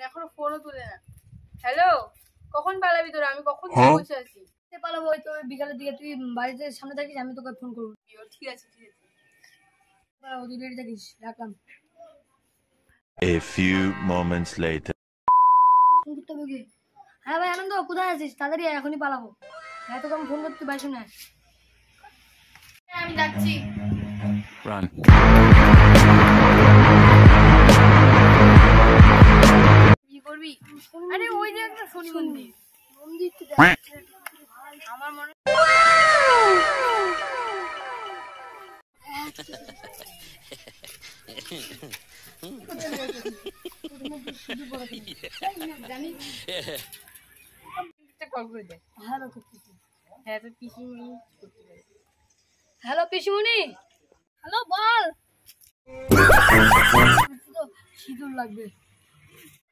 এখনো ফোনও তুলে না। হ্যালো, কখন পালাবি তোরা? আমি কখন বসে আছি। পালাবো ওই তো বিকালের দিকে, তুই বাড়িতে সামনে থাকিস, আমি তোকে ফোন করবো। ঠিক আছে ঠিক আছে, তুই রেডি থাকিস, রাখলাম। A few moments later. Phone করতে হবে কি? হ্যাঁ ভাই আনন্দ, কোথায় আছিস? তাড়াতাড়ি এখনই পালাবো। হ্যাঁ তোকে আমি ফোন করতে পাই শুনে। আমি যাচ্ছি। Run. কি করবি? আরে ওই যে একটা শনি মন্দির, আমার মনে কল করে দে। হ্যালো করতেছি। হ্যাঁ তো পিসিমণি করতে পারি। হ্যালো পিসিমণি। হ্যালো বল। সিঁদুর লাগবে।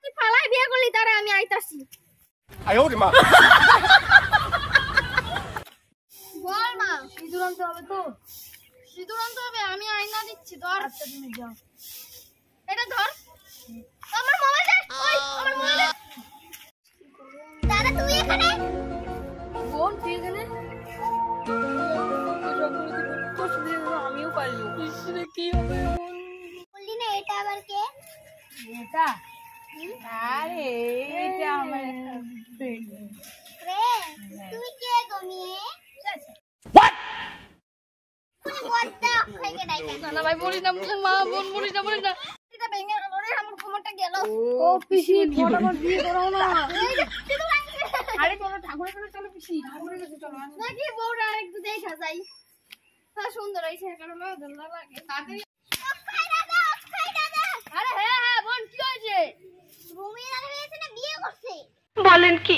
তুই পালাই বিয়ে করলি, তারা আমি আইতাছি। বল মা। সিঁদুর আনতে হবে তো? সিঁদুর আনতে হবে, আমি আয়না দিচ্ছি, ধর। আচ্ছা তুমি যাও। এটা ধর। আমার মোবাইল দে। ওই আমার মোবাইল দে। দাদা তুই এখানে? বোন তুই এখানে? আমিও পারলি। কি হবে? বললি না এটা আবার কে? এটা আরে এটা আমার ফ্রেন্ড। তুই কে গো মেয়ে? What? না ভাই বলি না, মা বোন বলি না, বলি না। এটা ভেঙে গেল রে, আমার কোমরটা গেল। ও পিসি ফটাফট বিয়ে করো না। আরে চলো ঠাকুরের কাছে চলো পিসি, ঠাকুরের কাছে চলো। নাকি বউটা আরেকটু দেখা যাই। তা সুন্দর হইছে, কারণ আমার ভালো লাগে। তাড়াতাড়ি অক্ষয় দাদা, অক্ষয় দাদা। আরে হ্যাঁ হ্যাঁ বোন কি হয়েছে? রুমির আগে হয়েছে না, বিয়ে করছে। বলেন কি?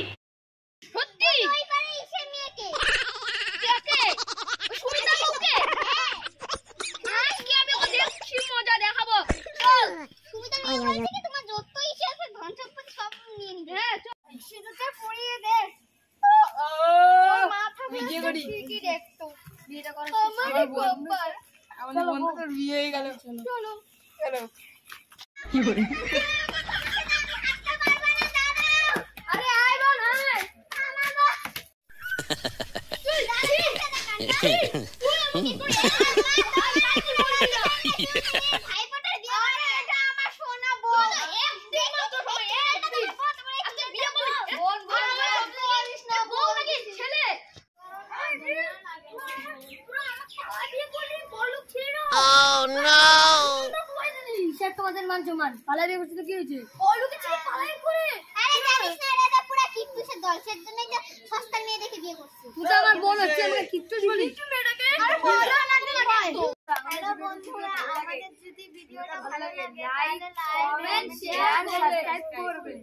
সত্যি? ওই পারে এসে মেয়েকে। কে? সুমিতা বউকে? আজকে আমি ওকে দেখছি, মজা দেখাবো। চল। সুমিতা বউ বলছে কি তোমার যত ইচ্ছে আছে ধন সম্পত্তি সব নিয়ে নিবে। হ্যাঁ চল। সেটা পরিয়ে দে। মাথা বিয়ে করি। ঠিকই দেখতো। বিয়েটা করা আমার বাবার। আমাদের বন্ধুদের বিয়ে হয়ে গেল। চলো। চলো। কি বলি? আরে আয় বোন আয়। আমার মা। তুই দাঁড়িয়ে তুই আমাকে করে ভাইপোটার বিয়ে করে। এটা আমার সোনা বোন। একদিন তো হয়, একদিন। আজকে বিয়ে করবি? বোন বোন বলিস না, বোন নাকি ছেলে? Oh no! তোমাদের মান সম্মান পালাই বিয়ে করছে তো কি হয়েছে? ওলুকে ছেলে পালাই করে। আরে জানিস না এটা পুরো কিট্টুসের দল, সের জন্যই তো সস্তার মেয়ে দেখে বিয়ে করছে। তুই তো আমার বোন হচ্ছে, আমাকে কিচ্ছু বলি। কিট্টু মেয়েটাকে আরে বলো না তুমি তো। হ্যালো বন্ধুরা, আমাদের যদি ভিডিওটা ভালো লাগে তাহলে লাইক, কমেন্ট, শেয়ার, সাবস্ক্রাইব করবে।